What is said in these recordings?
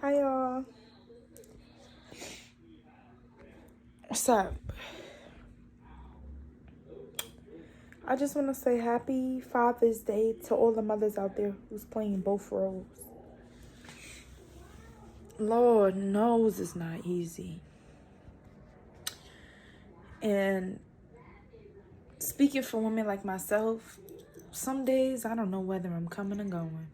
Hi y'all. What's up? I just want to say happy Father's Day to all the mothers out there who's playing both roles. Lord knows it's not easy. And speaking for women like myself, some days I don't know whether I'm coming or going.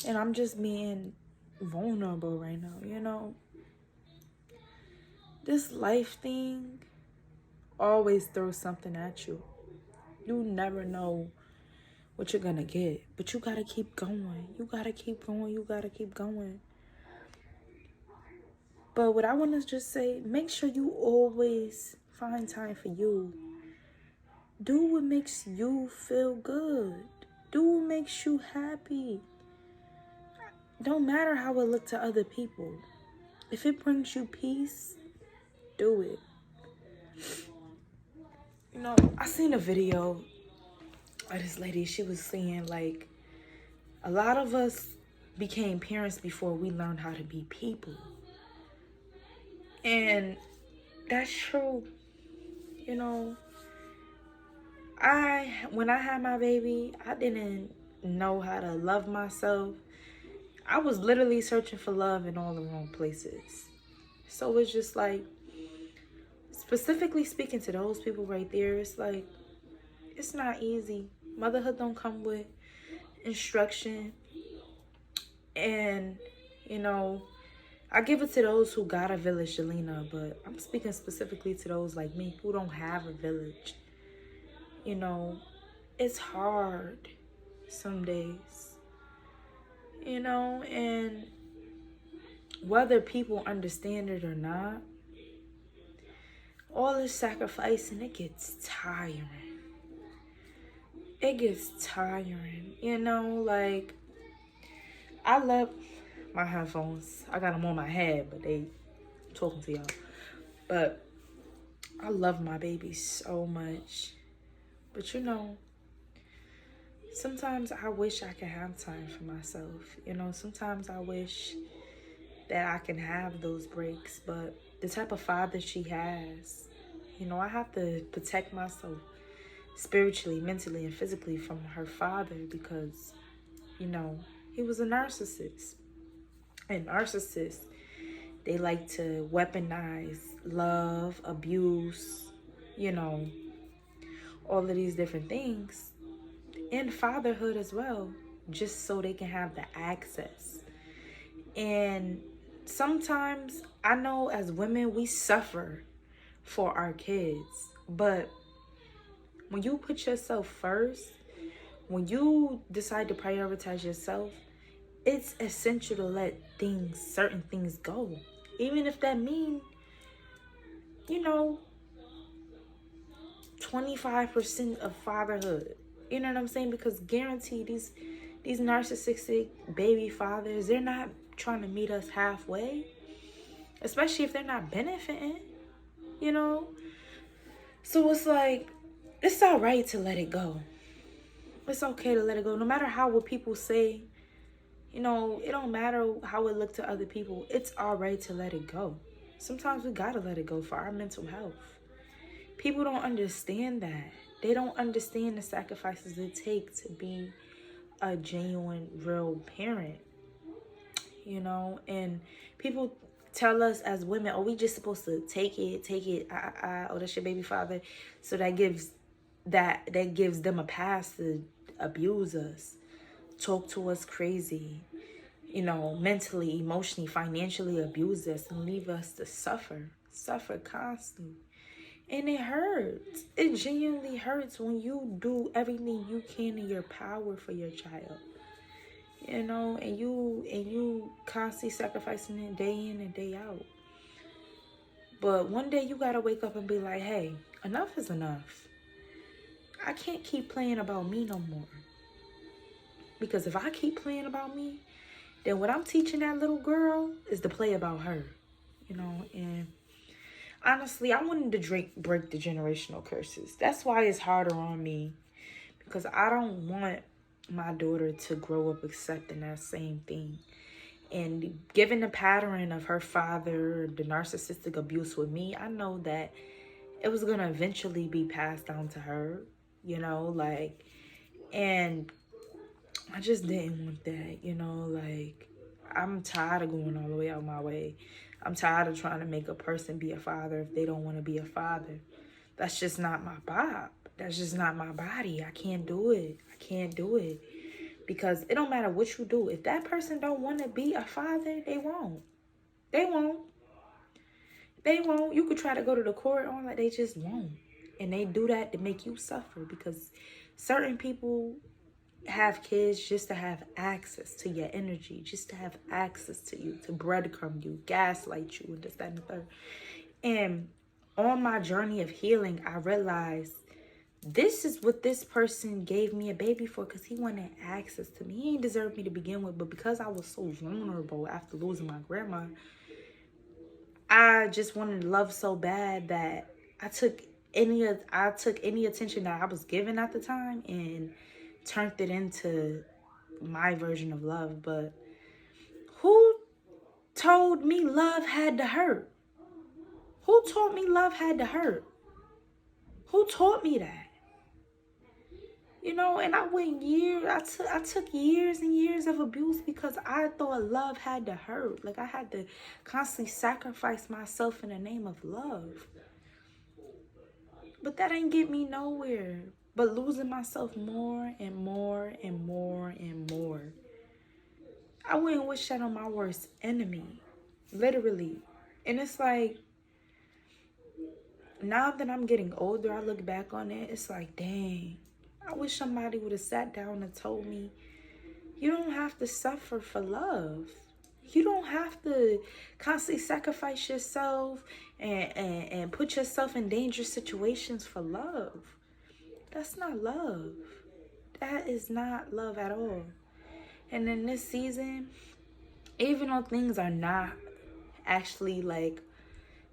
And I'm just being vulnerable right now. This life thing always throws something at you. You never know what you're gonna get, but you gotta keep going. You gotta keep going. You gotta keep going. But what I want to just say, make sure you always find time for you. Do what makes you feel good. Do what makes you happy. Don't matter how it look to other people. If it brings you peace, do it. I seen a video of this lady. She was saying, like, a lot of us became parents before we learned how to be people. And that's true. When I had my baby, I didn't know how to love myself. I was literally searching for love in all the wrong places. So it's just like, specifically speaking to those people right there, it's like, it's not easy. Motherhood don't come with instruction. And, I give it to those who got a village, Jelena, but I'm speaking specifically to those like me who don't have a village. It's hard some days, and whether people understand it or not, all this sacrificing, it gets tiring. Like, I love my headphones. I got them on my head, but they talking to y'all. But I love my baby so much. But sometimes I wish I could have time for myself. Sometimes I wish that I can have those breaks, but the type of father she has, I have to protect myself spiritually, mentally, and physically from her father because, he was a narcissist. And narcissists, they like to weaponize love, abuse, all of these different things, and fatherhood as well, just so they can have the access. And sometimes I know as women, we suffer for our kids. But when you put yourself first, when you decide to prioritize yourself, it's essential to let certain things go. Even if that means, 25% of fatherhood. You know what I'm saying? Because guaranteed these narcissistic baby fathers, they're not trying to meet us halfway. Especially if they're not benefiting, So it's like, it's all right to let it go. It's okay to let it go. No matter what people say, it don't matter how it look to other people. It's all right to let it go. Sometimes we gotta let it go for our mental health. People don't understand that. They don't understand the sacrifices it takes to be a genuine, real parent. And people tell us as women, oh, we just supposed to take it, oh, that's your baby father. So that gives them a pass to abuse us, talk to us crazy, mentally, emotionally, financially abuse us and leave us to suffer constantly. And it hurts. It genuinely hurts when you do everything you can in your power for your child. And you constantly sacrificing it day in and day out. But one day you gotta wake up and be like, hey, enough is enough. I can't keep playing about me no more. Because if I keep playing about me, then what I'm teaching that little girl is to play about her. And honestly, I wanted to break the generational curses. That's why it's harder on me. Because I don't want my daughter to grow up accepting that same thing. And given the pattern of her father, the narcissistic abuse with me, I know that it was going to eventually be passed down to her, you know, like, and I just didn't want that, you know, like, I'm tired of going all the way out my way. I'm tired of trying to make a person be a father if they don't want to be a father. That's just not my vibe. That's just not my body. I can't do it. I can't do it. Because it don't matter what you do. If that person don't want to be a father, they won't. They won't. They won't. You could try to go to the court on that. They just won't. And they do that to make you suffer. Because certain people have kids just to have access to your energy. Just to have access to you. To breadcrumb you. Gaslight you. And this, that, and the third. And on my journey of healing, I realized this is what this person gave me a baby for, because he wanted access to me. He ain't deserved me to begin with, but because I was so vulnerable after losing my grandma, I just wanted love so bad that I took any attention that I was given at the time and turned it into my version of love. But who told me love had to hurt? Who taught me love had to hurt? Who taught me that? You know, and I went years, I took years and years of abuse because I thought love had to hurt. Like, I had to constantly sacrifice myself in the name of love. But that ain't get me nowhere. But losing myself more and more and more and more. I wouldn't wish that on my worst enemy. Literally. And it's like, now that I'm getting older, I look back on it, it's like, dang. I wish somebody would have sat down and told me, you don't have to suffer for love. You don't have to constantly sacrifice yourself and put yourself in dangerous situations for love. That's not love. That is not love at all. And in this season, even though things are not actually like,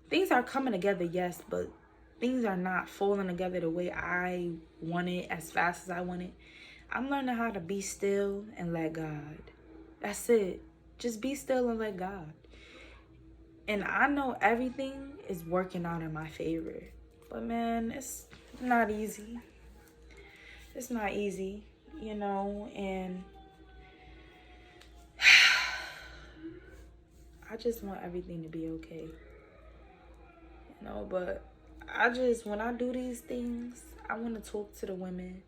things are coming together, yes, but things are not falling together the way I want it, as fast as I want it. I'm learning how to be still and let God. That's it. Just be still and let God. And I know everything is working out in my favor. But man, it's not easy. It's not easy, you know, and I just want everything to be okay. You know, but when I do these things, I want to talk to the women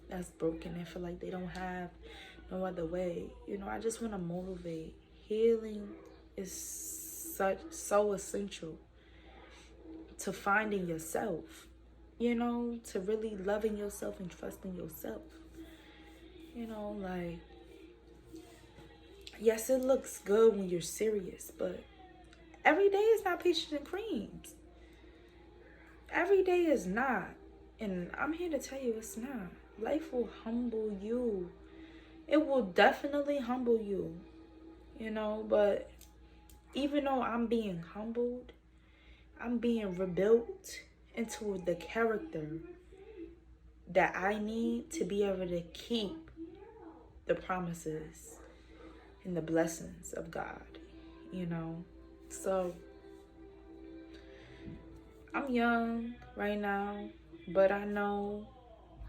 that's broken and feel like they don't have no other way. You know, I just want to motivate. Healing is so essential to finding yourself, you know, to really loving yourself and trusting yourself. You know, like, yes, it looks good when you're serious, but every day is not peaches and creams. Every day is not. And I'm here to tell you it's not. Life will humble you. It will definitely humble you. You know, but even though I'm being humbled, I'm being rebuilt into the character that I need to be able to keep the promises and the blessings of God, you know. So I'm young right now, but I know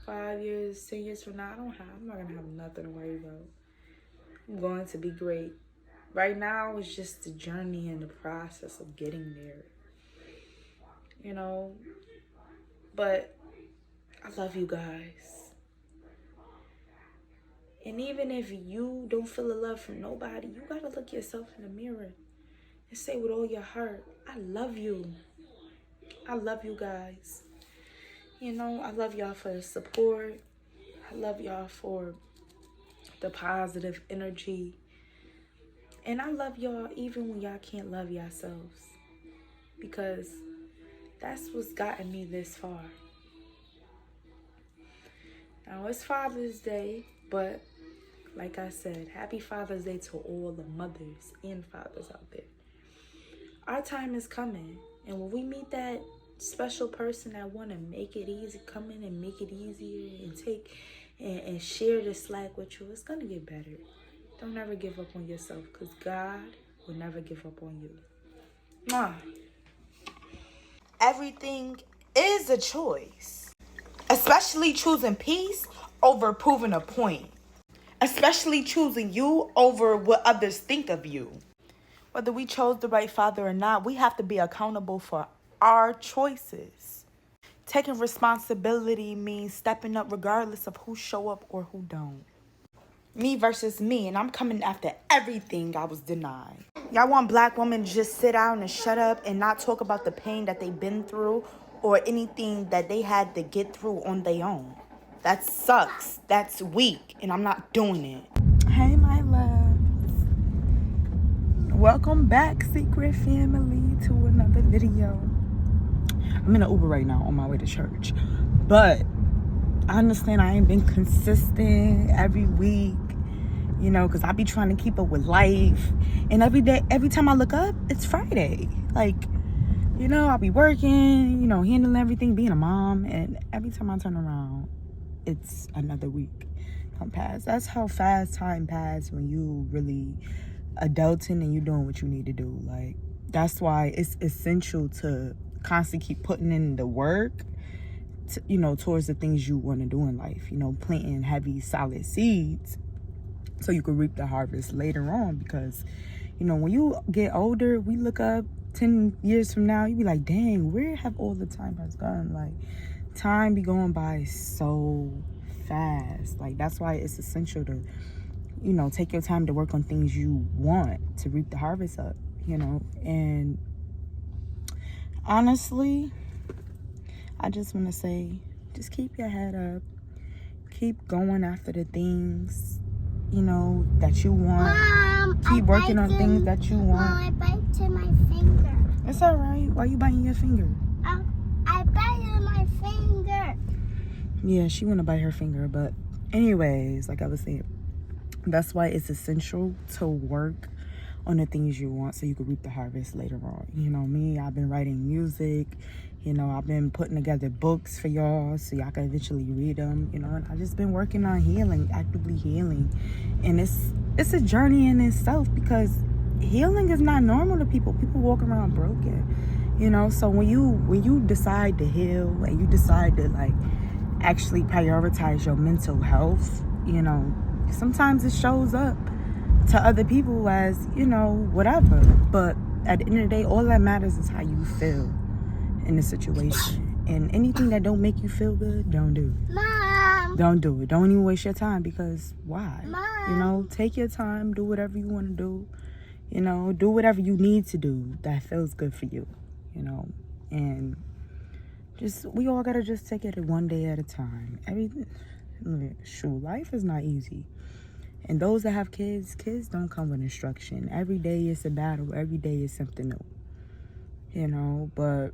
5 years, 10 years from now, I'm not gonna have nothing to worry about. I'm going to be great. Right now, it's just the journey and the process of getting there, you know. But I love you guys. And even if you don't feel the love from nobody, you gotta look yourself in the mirror and say with all your heart, I love you. I love you guys. You know, I love y'all for the support. I love y'all for the positive energy. And I love y'all even when y'all can't love yourselves. Because that's what's gotten me this far. Now, it's Father's Day, but like I said, happy Father's Day to all the mothers and fathers out there. Our time is coming. And when we meet that special person that want to make it easy, come in and make it easier and take and share the slack with you, it's going to get better. Don't ever give up on yourself, because God will never give up on you. Mwah. Everything is a choice, especially choosing peace over proving a point, especially choosing you over what others think of you. Whether we chose the right father or not, we have to be accountable for our choices. Taking responsibility means stepping up regardless of who show up or who don't. Me versus me, and I'm coming after everything I was denied. Y'all want black women to just sit down and shut up and not talk about the pain that they've been through or anything that they had to get through on their own. That sucks. That's weak, and I'm not doing it. Hey, my loves. Welcome back, Secret Family, to another video. I'm in an Uber right now on my way to church, but I understand I ain't been consistent every week, you know, because I be trying to keep up with life. And every time I look up, it's Friday. Like, you know, I'll be working, you know, handling everything, being a mom. And every time I turn around, it's another week come past. That's how fast time passes when you really adulting and you doing what you need to do. Like, that's why it's essential to constantly keep putting in the work, you know, towards the things you want to do in life, you know, planting heavy, solid seeds so you can reap the harvest later on. Because, you know, when you get older, we look up 10 years from now, you be like, dang, where have all the time has gone? Like, time be going by so fast. Like, that's why it's essential to, you know, take your time to work on things you want to reap the harvest up, you know. And honestly, I just want to say, just keep your head up. Keep going after the things, you know, that you want. Mom, keep working on things that you want. Mom, I bite my finger. It's all right. Why you biting your finger? I bite my finger. Yeah, she want to bite her finger. But anyways, like I was saying, that's why it's essential to work on the things you want so you can reap the harvest later on. You know me, I've been writing music, you know, I've been putting together books for y'all so y'all can eventually read them, you know, and I just been working on healing, actively healing. And it's a journey in itself, because healing is not normal to people. People walk around broken, you know. So when you decide to heal and you decide to, like, actually prioritize your mental health, you know, sometimes it shows up to other people as, you know, whatever. But at the end of the day, all that matters is how you feel in the situation. And anything that don't make you feel good, don't do it. Mom. Don't do it. Don't even waste your time, because why? Mom. You know, take your time, do whatever you want to do. You know, do whatever you need to do that feels good for you, you know. And we all gotta just take it one day at a time. Life is not easy. And those that have kids don't come with instruction. Every day is a battle. Every day is something new, you know. But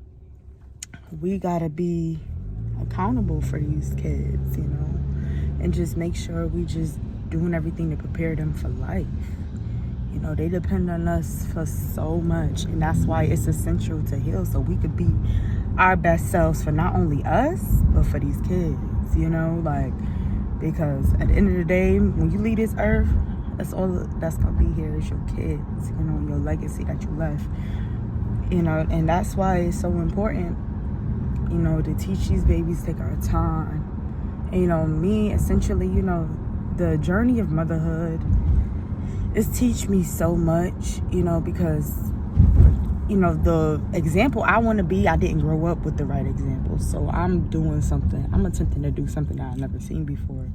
we gotta be accountable for these kids, you know, and just make sure we just doing everything to prepare them for life. You know, they depend on us for so much, and that's why it's essential to heal, so we could be our best selves for not only us, but for these kids, you know, like, because at the end of the day, when you leave this earth, that's all that's gonna be here is your kids, you know, your legacy that you left, you know. And that's why it's so important, you know, to teach these babies, take our time. And, you know, me, essentially, you know, the journey of motherhood is teach me so much, you know, because, you know, the example I want to be, I didn't grow up with the right example. So I'm attempting to do something that I've never seen before,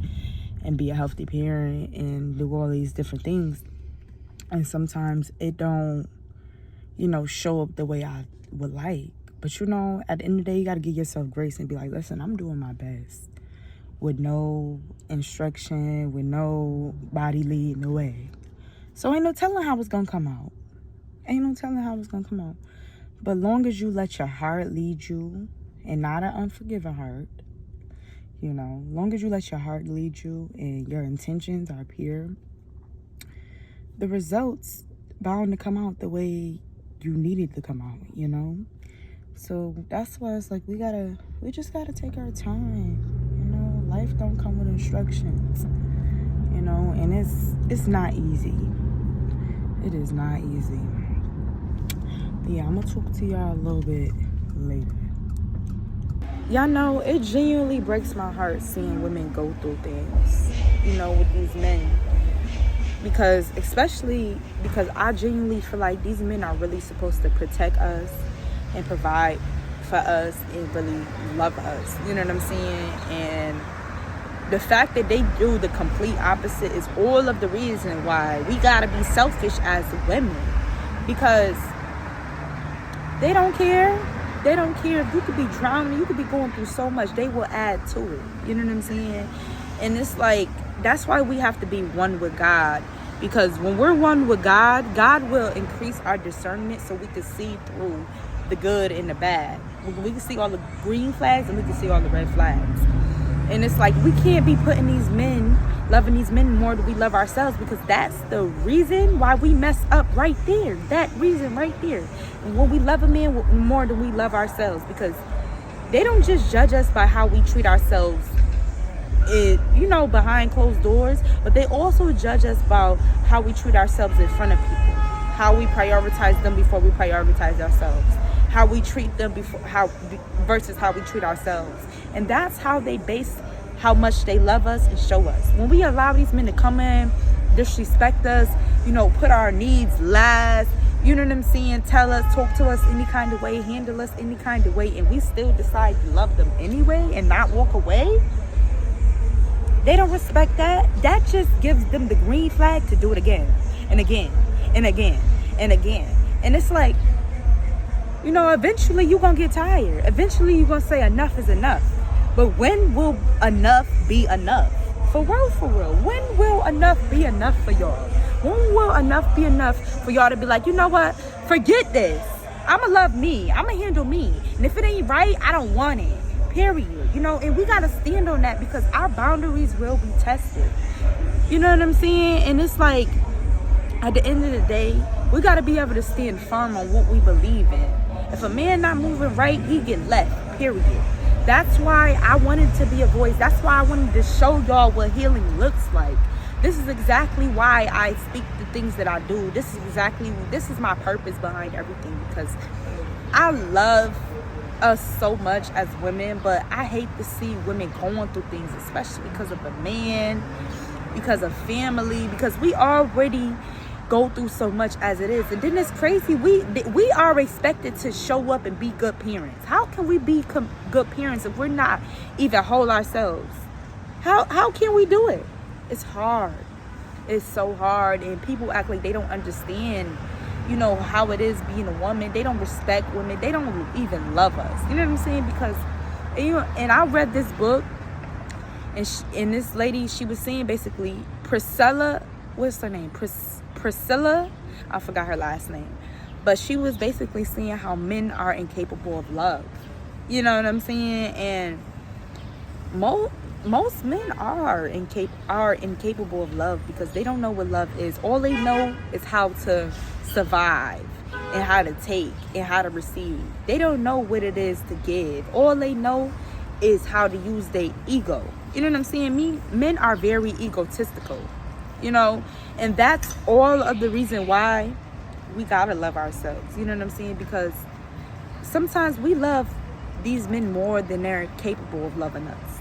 and be a healthy parent and do all these different things. And sometimes it don't, you know, show up the way I would like. But, you know, at the end of the day, you got to give yourself grace and be like, listen, I'm doing my best with no instruction, with nobody leading the way. So ain't no telling how it's going to come out. But long as you let your heart lead you, and not an unforgiving heart, you know, long as you let your heart lead you and your intentions are pure, the results bound to come out the way you need it to come out, you know. So that's why it's like we just gotta take our time, you know. Life don't come with instructions, you and it's not easy. It is not easy. But yeah, I'm gonna talk to y'all a little bit later. Y'all know, it genuinely breaks my heart seeing women go through things, with these men. Especially because I genuinely feel like these men are really supposed to protect us and provide for us and really love us. You know what I'm saying? And the fact that they do the complete opposite is all of the reason why we gotta be selfish as women. Because they don't care. They don't care if you could be drowning, you could be going through so much. They will add to it. You know what I'm saying? And it's like, that's why we have to be one with God. Because when we're one with God, God will increase our discernment so we can see through the good and the bad. We can see all the green flags and we can see all the red flags. And it's like, we can't be putting loving these men more than we love ourselves, because that's the reason why we mess up right there. That reason right there. And when we love a man more than we love ourselves, because they don't just judge us by how we treat ourselves, behind closed doors, but they also judge us by how we treat ourselves in front of people, how we prioritize them before we prioritize ourselves, how we treat them versus how we treat ourselves. And that's how they base how much they love us and show us. When we allow these men to come in, disrespect us, put our needs last, you know what I'm saying, tell us, talk to us any kind of way, handle us any kind of way, and we still decide to love them anyway and not walk away, they don't respect that. That just gives them the green flag to do it again and again and again and again. And it's like, eventually you're going to get tired. Eventually you're going to say enough is enough. But when will enough be enough? For real, for real. When will enough be enough for y'all? When will enough be enough for y'all to be like, you know what? Forget this. I'ma love me. I'ma handle me. And if it ain't right, I don't want it. Period. And we got to stand on that, because our boundaries will be tested. You know what I'm saying? And it's like, at the end of the day, we got to be able to stand firm on what we believe in. If a man not moving right, he get left. Period. That's why I wanted to be a voice. That's why I wanted to show y'all what healing looks like. This is exactly why I speak the things that I do. This is my purpose behind everything, because I love us so much as women, but I hate to see women going through things, especially because of a man, because of family, because we already go through so much as it is. And then it's crazy, we are expected to show up and be good parents. How can we be good parents if we're not even whole ourselves? How can we do it? It's hard. It's so hard, and people act like they don't understand how it is being a woman. They don't respect women. They don't even love us. You know what I'm saying? Because and I read this book, and this lady, she was saying basically, Priscilla, what's her name? Priscilla, I forgot her last name, but she was basically saying how men are incapable of love. You know what I'm saying? And most men are incapable of love, because they don't know what love is. All they know is how to survive and how to take and how to receive. They don't know what it is to give. All they know is how to use their ego. You know what I'm saying? Men are very egotistical, and that's all of the reason why we gotta love ourselves. You know what I'm saying? Because sometimes we love these men more than they're capable of loving us.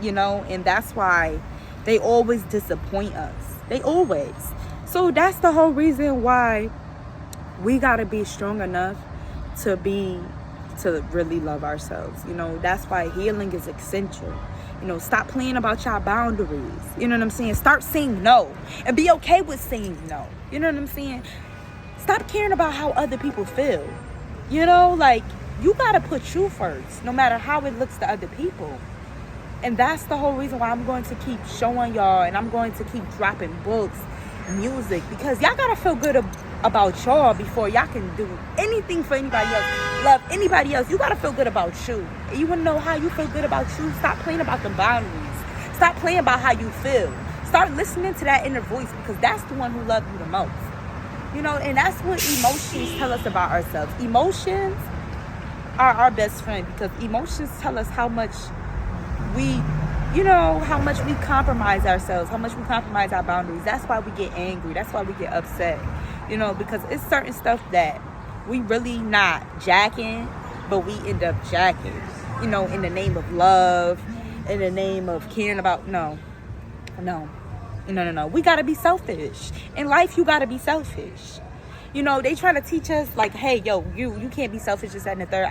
And that's why they always disappoint us. They always. So that's the whole reason why we gotta be strong enough to really love ourselves. That's why healing is essential. Stop playing about your boundaries. You know what I'm saying? Start saying no and be okay with saying no. You know what I'm saying? Stop caring about how other people feel. You gotta put you first, no matter how it looks to other people. And that's the whole reason why I'm going to keep showing y'all, and I'm going to keep dropping books, music, because y'all gotta feel good about y'all before y'all can do anything for anybody else, love anybody else. You gotta feel good about you. And you wanna know how you feel good about you? Stop playing about the boundaries. Stop playing about how you feel. Start listening to that inner voice, because that's the one who loves you the most. And that's what emotions tell us about ourselves. Emotions are our best friend, because emotions tell us how much we You know how much we compromise ourselves, how much we compromise our boundaries. That's why we get angry. That's why we get upset. You know, because it's certain stuff that we really not jacking, but we end up jacking. You know, in the name of love, in the name of caring about. No. We gotta be selfish. In life, you gotta be selfish. You know, they try to teach us like, hey, yo, you can't be selfish, this, that, and the third.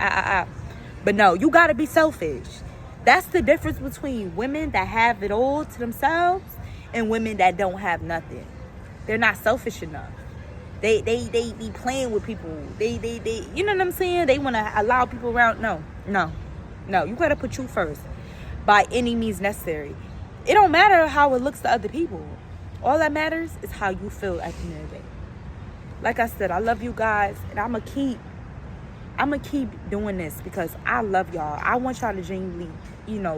But no, you gotta be selfish. That's the difference between women that have it all to themselves and women that don't have nothing. They're not selfish enough. They be playing with people. They you know what I'm saying? They want to allow people around. No. You gotta put you first by any means necessary. It don't matter how it looks to other people. All that matters is how you feel at the end of the day. Like I said, I love you guys, and I'm gonna keep doing this because I love y'all. I want y'all to genuinely,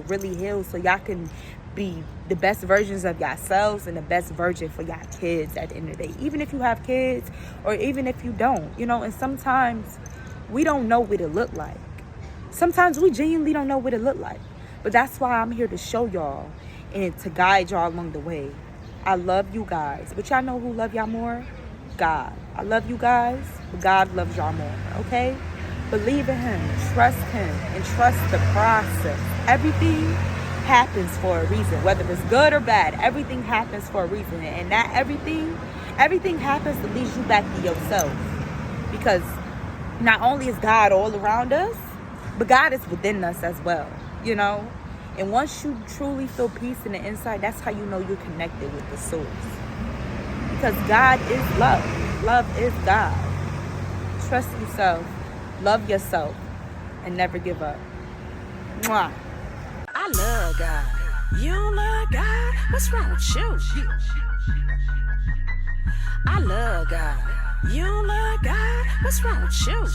really heal so y'all can be the best versions of yourselves and the best version for y'all kids at the end of the day. Even if you have kids or even if you don't, and sometimes we don't know what it look like. Sometimes we genuinely don't know what it look like. But that's why I'm here to show y'all and to guide y'all along the way. I love you guys. But y'all know who love y'all more? God. I love you guys, but God loves y'all more, okay? Believe in him, trust him, and trust the process. Everything happens for a reason, whether it's good or bad. Everything happens for a reason, and that everything happens to lead you back to yourself. Because not only is God all around us, but God is within us as well, And once you truly feel peace in the inside, that's how you know you're connected with the source. Because God is love. Love is God. Trust yourself. Love yourself. And never give up. Mwah. I love God. You don't love God? What's wrong with you? I love God. You don't love God? What's wrong with you?